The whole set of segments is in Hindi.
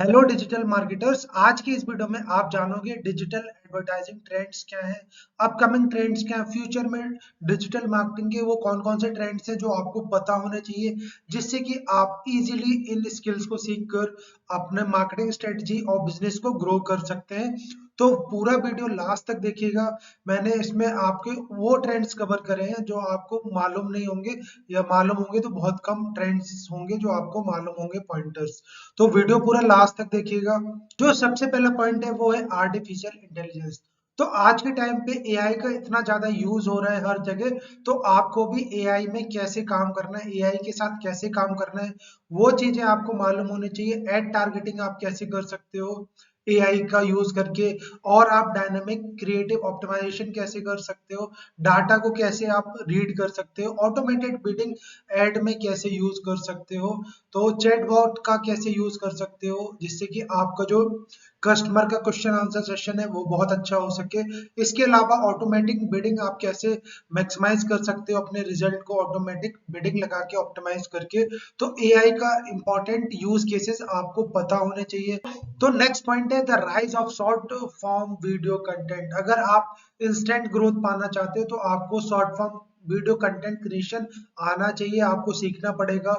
Hello digital marketers. आज की इस वीडियो में आप जानोगे डिजिटल एडवर्टाइजिंग ट्रेंड्स क्या हैं, अपकमिंग ट्रेंड्स क्या हैं, फ्यूचर में डिजिटल मार्केटिंग के वो कौन कौन से ट्रेंड्स हैं जो आपको पता होने चाहिए, जिससे कि आप इजीली इन स्किल्स को सीख कर अपने मार्केटिंग स्ट्रेटजी और बिजनेस को ग्रो कर सकते हैं। तो पूरा वीडियो लास्ट तक देखिएगा। मैंने इसमें आपके वो ट्रेंड्स कवर करे हैं जो आपको मालूम नहीं होंगे, या मालूम होंगे तो बहुत कम ट्रेंड्स होंगे जो आपको मालूम होंगे, पॉइंटर्स। तो वीडियो पूरा लास्ट तक देखिएगा। जो सबसे पहला पॉइंट है वो है आर्टिफिशियल इंटेलिजेंस। तो आज के टाइम पे एआई का इतना ज्यादा यूज हो रहा है हर जगह, तो आपको भी एआई में कैसे काम करना है, एआई के साथ कैसे काम करना है, वो चीजें आपको मालूम होनी चाहिए। एड टारगेटिंग आप कैसे कर सकते हो एआई का यूज करके, और आप डायनामिक क्रिएटिव ऑप्टिमाइजेशन कैसे कर सकते हो, डाटा को कैसे आप रीड कर सकते हो, ऑटोमेटेड बिडिंग एड में कैसे यूज कर सकते हो, तो चैटबॉट का कैसे यूज कर सकते हो जिससे कि आपका जो कस्टमर का क्वेश्चन आंसर सेशन है वो बहुत अच्छा हो सके। इसके अलावा ऑटोमेटिक बिडिंग आप कैसे मैक्सिमाइज कर सकते हो अपने रिजल्ट को, ऑटोमेटिक बिडिंग लगा के ऑप्टिमाइज करके। तो एआई का इंपॉर्टेंट यूज केसेस आपको पता होने चाहिए। तो नेक्स्ट पॉइंट है the rise of short form video content. अगर आप इंस्टेंट ग्रोथ पाना चाहते हो तो आपको short form video content creation आना चाहिए। आपको सीखना पड़ेगा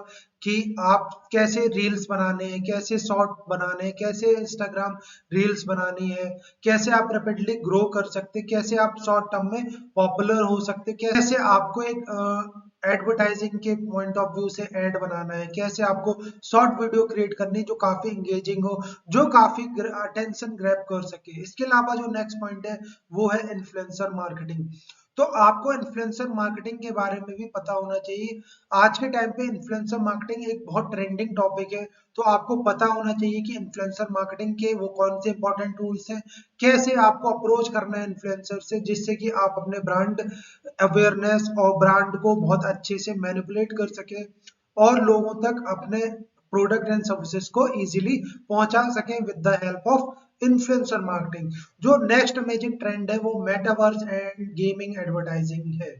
कि आप कैसे रील्स बनाने हैं, कैसे शॉर्ट बनाने हैं, कैसे इंस्टाग्राम रील्स बनानी है, कैसे आप रैपिडली ग्रो कर सकते हैं, कैसे आप शॉर्ट टर्म में पॉपुलर हो सकते हैं, कैसे आपको एक एडवर्टाइजिंग के पॉइंट ऑफ व्यू से एड बनाना है, कैसे आपको शॉर्ट वीडियो क्रिएट करनी है जो काफी इंगेजिंग हो, जो काफी अटेंशन ग्रैब कर सके। इसके अलावा जो नेक्स्ट पॉइंट है वो है इन्फ्लुएंसर मार्केटिंग। तो आपको इन्फ्लुएंसर मार्केटिंग के बारे में भी पता होना चाहिए। आज के टाइम पे इन्फ्लुएंसर मार्केटिंग एक बहुत ट्रेंडिंग टॉपिक है। तो आपको पता होना चाहिए कि इन्फ्लुएंसर मार्केटिंग के वो कौन से इंपॉर्टेंट टूल्स हैं, कैसे आपको अप्रोच करना है इन्फ्लुएंसर से, जिससे कि आप अपने ब्रांड अवेयरनेस और ब्रांड को बहुत अच्छे से मैनिपुलेट कर सके और लोगों तक अपने प्रोडक्ट एंड सर्विसेज को इजीली पहुंचा सके with the help of influencer marketing. जो नेक्स्ट अमेजिंग ट्रेंड है वो मेटावर्स एंड गेमिंग एडवर्टाइजिंग है।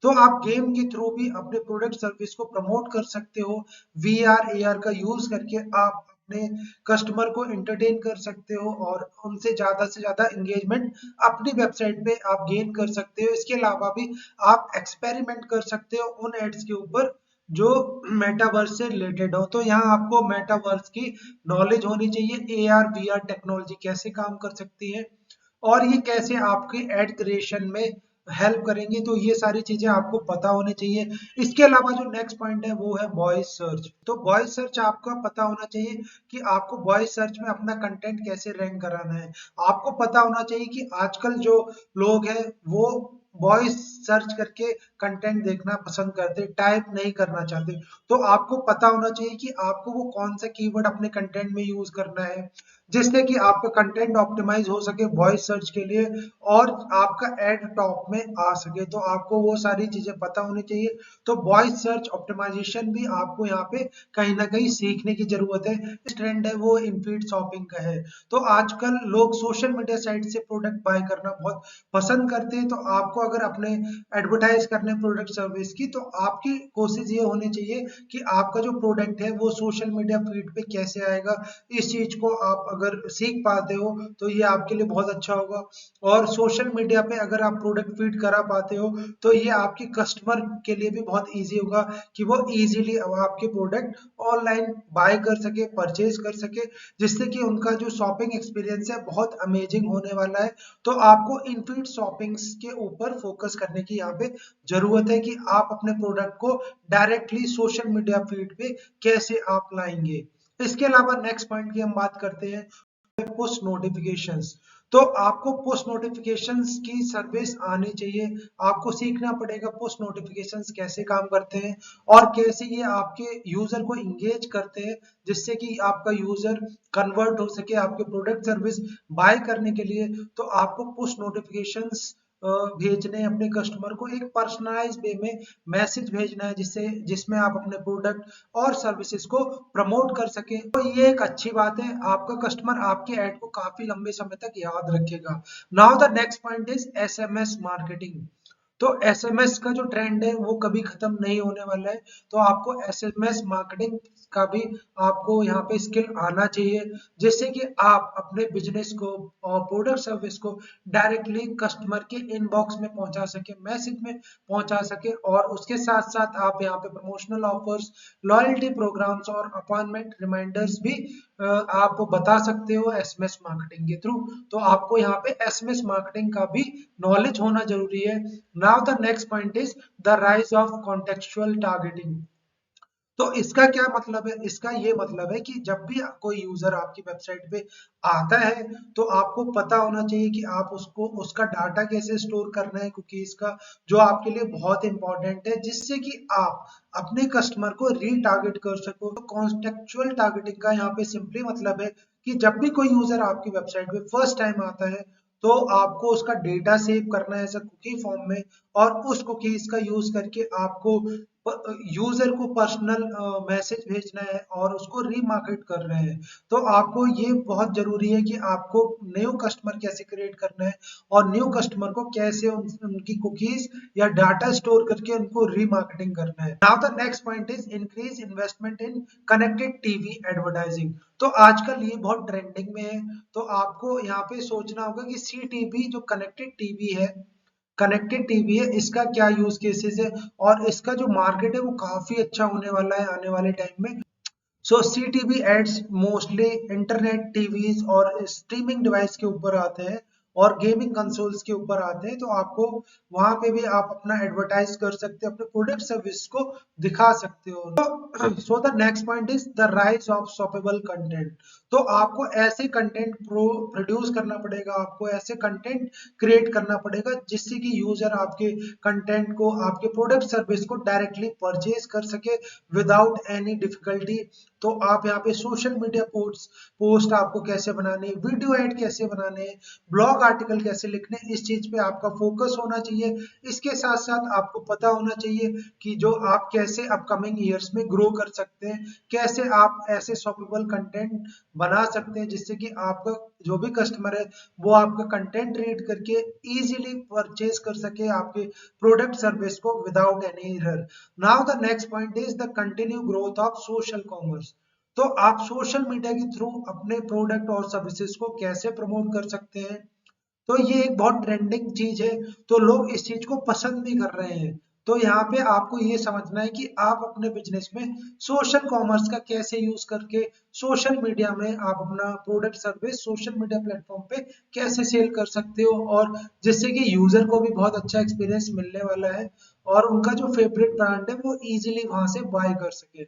तो आप गेम के थ्रू भी अपने प्रोडक्ट सर्विस को प्रमोट कर सकते हो। वीआर एआर का यूज करके आप अपने कस्टमर को एंटरटेन कर सकते हो और उनसे ज्यादा से ज्यादा एंगेजमेंट अपनी वेबसाइट पे आप गेन कर सकते हो। इसके अलावा भी आप एक्सपेरिमेंट कर सकते हो उन एड्स के ऊपर जो मेटावर्स से रिलेटेड हो। तो यहाँ आपको मेटावर्स की नॉलेज होनी चाहिए, एआर वीआर टेक्नोलॉजी कैसे काम कर सकती है और ये कैसे आपके एड क्रिएशन में हेल्प करेंगे, तो ये सारी चीजें आपको पता होनी चाहिए। इसके अलावा जो नेक्स्ट पॉइंट है वो है वॉइस सर्च। तो वॉइस सर्च आपका पता होना चाहिए कि आपको वॉइस सर्च में अपना कंटेंट कैसे रैंक कराना है। आपको पता होना चाहिए कि आजकल जो लोग हैं वो वॉइस सर्च करके कंटेंट देखना पसंद करते, टाइप नहीं करना चाहते। तो आपको पता होना चाहिए कि आपको वो कौन सा कीवर्ड अपने कंटेंट में यूज करना है जिससे कि आपका कंटेंट ऑप्टिमाइज हो सके वॉइस सर्च के लिए और आपका एड टॉप में आ सके। तो आपको वो सारी चीजें पता होनी चाहिए। तो वॉइस सर्च ऑप्टिमाइजेशन भी आपको यहाँ पे कहीं ना कहीं सीखने की जरूरत है। इस ट्रेंड है वो इनफीड शॉपिंग का है। तो आजकल लोग सोशल मीडिया साइट से प्रोडक्ट बाय करना बहुत पसंद करते हैं। तो आपको अगर अपने एडवर्टाइज करने प्रोडक्ट सर्विस की, तो आपकी कोशिश ये होनी चाहिए कि आपका जो प्रोडक्ट है वो सोशल मीडिया फीड पे कैसे आएगा। इस चीज को आप अगर सीख पाते हो तो ये आपके लिए बहुत अच्छा होगा। और सोशल मीडिया पे अगर आप प्रोडक्ट फीड करा पाते हो तो ये आपके कस्टमर के लिए भी बहुत इजी होगा कि वो इजीली आपके प्रोडक्ट ऑनलाइन बाय कर सके, परचेज कर सके, जिससे कि उनका जो शॉपिंग एक्सपीरियंस है बहुत अमेजिंग होने वाला है। तो आपको इनफीड शॉपिंग्स के ऊपर फोकस करने की यहाँ पे जरूरत है कि आप अपने प्रोडक्ट को डायरेक्टली सोशल मीडिया फीड पे कैसे आप लाएंगे। इसके अलावा नेक्स्ट पॉइंट की हम बात करते हैं, पुश नोटिफिकेशंस। तो आपको पुश नोटिफिकेशंस की सर्विस आनी चाहिए। आपको सीखना पड़ेगा पुश नोटिफिकेशंस कैसे काम करते हैं और कैसे ये आपके यूजर को इंगेज करते हैं, जिससे कि आपका यूजर कन्वर्ट हो सके आपके प्रोडक्ट सर्विस बाय करने के लिए। तो आपको पुश नोटिफिकेशंस भेजने अपने कस्टमर को एक पर्सनलाइज वे में मैसेज भेजना है, जिससे जिसमें आप अपने प्रोडक्ट और सर्विसेज को प्रमोट कर सके। तो ये एक अच्छी बात है, आपका कस्टमर आपके ऐड को काफी लंबे समय तक याद रखेगा। Now the next point is SMS marketing. तो एसएमएस का जो ट्रेंड है वो कभी खत्म नहीं होने वाला है। तो आपको एसएमएस मार्केटिंग का भी आपको यहाँ पे स्किल आना चाहिए, जिससे कि आप अपने बिजनेस को और प्रोडक्ट सर्विस को डायरेक्टली कस्टमर के इनबॉक्स में पहुंचा सके, मैसेज में पहुंचा सके। और उसके साथ साथ आप यहाँ पे प्रमोशनल ऑफर्स, लॉयल्टी प्रोग्राम्स और अपॉइंटमेंट रिमाइंडर्स भी आप बता सकते हो एसएमएस मार्केटिंग के थ्रू। तो आपको यहाँ पे एसएमएस मार्केटिंग का भी नॉलेज होना जरूरी है। Now the next point is the rise of contextual targeting. तो इसका क्या मतलब है? इसका ये मतलब है कि जब भी कोई यूजर आपकी वेबसाइट पे आता है तो आपको पता होना चाहिए कि आप उसको उसका डाटा कैसे स्टोर करना है कुकीज का, जो आपके लिए बहुत इंपॉर्टेंट है, जिससे कि आप अपने कस्टमर को रीटारगेट कर सको। तो कॉन्टेक्चुअल टारगेटिंग का यहाँ पे सिंपली मतलब है कि जब भी कोई यूजर आपकी वेबसाइट पे फर्स्ट टाइम आता है तो आपको उसका डेटा सेव करना है ऐसा कुकी फॉर्म में, और उस कुकीज का यूज करके आपको यूजर को पर्सनल मैसेज भेजना है और उसको रीमार्केट कर रहे हैं। तो आपको ये बहुत जरूरी है कि आपको न्यू कस्टमर कैसे क्रिएट करना है और न्यू कस्टमर को कैसे उनकी कुकीज या डाटा स्टोर करके उनको रीमार्केटिंग करना है। Now the next point is increase investment in connected TV advertising. तो आजकल ये बहुत ट्रेंडिंग में है। तो आपको यहाँ पे सोचना होगा कि सी टीवी जो कनेक्टेड टीवी है, कनेक्टेड टीवी है, इसका क्या यूज केसेस है और इसका जो मार्केट है वो काफी अच्छा होने वाला है आने वाले टाइम में। So CTV ads mostly internet TVs और स्ट्रीमिंग डिवाइस के ऊपर आते हैं और गेमिंग कंसोल्स के ऊपर आते हैं। तो आपको वहां पे भी आप अपना एडवर्टाइज कर सकते हो, अपने प्रोडक्ट सर्विस को दिखा सकते हो। तो so the next point is the rise of shoppable content. तो आपको ऐसे कंटेंट प्रोड्यूस करना पड़ेगा, आपको ऐसे कंटेंट क्रिएट करना पड़ेगा जिससे कि यूजर आपके कंटेंट को, आपके प्रोडक्ट सर्विस को डायरेक्टली परचेज कर सके विदाउट एनी डिफिकल्टी। तो आप यहाँ पे सोशल मीडिया पोस्ट आपको कैसे बनाने, वीडियो एड कैसे बनाने, ब्लॉग आर्टिकल कैसे लिखने, इस चीज पे आपका फोकस होना चाहिए। इसके साथ साथ आपको पता होना चाहिए कि जो आप कैसे अपकमिंग ईयर्स में ग्रो कर सकते हैं, कैसे आप ऐसे शॉपेबल कंटेंट बना सकते हैं जिससे कि आपका जो भी कस्टमर है वो आपका कंटेंट रीड करके इजीली परचेज कर सके आपके प्रोडक्ट सर्विस को without any error. Now the next point is the continue growth of social commerce. तो आप सोशल मीडिया के थ्रू अपने प्रोडक्ट और सर्विसेज को कैसे प्रमोट कर सकते हैं? तो ये एक बहुत ट्रेंडिंग चीज है, तो लोग इस चीज को पसंद भी कर रहे हैं। तो यहाँ पे आपको ये समझना है कि आप अपने बिजनेस में सोशल कॉमर्स का कैसे यूज करके सोशल मीडिया में आप अपना product service social media platform पे कैसे सेल कर सकते हो, और जिससे कि यूजर को भी बहुत अच्छा एक्सपीरियंस मिलने वाला है और उनका जो फेवरेट ब्रांड है वो इजीली वहां से बाय कर सके।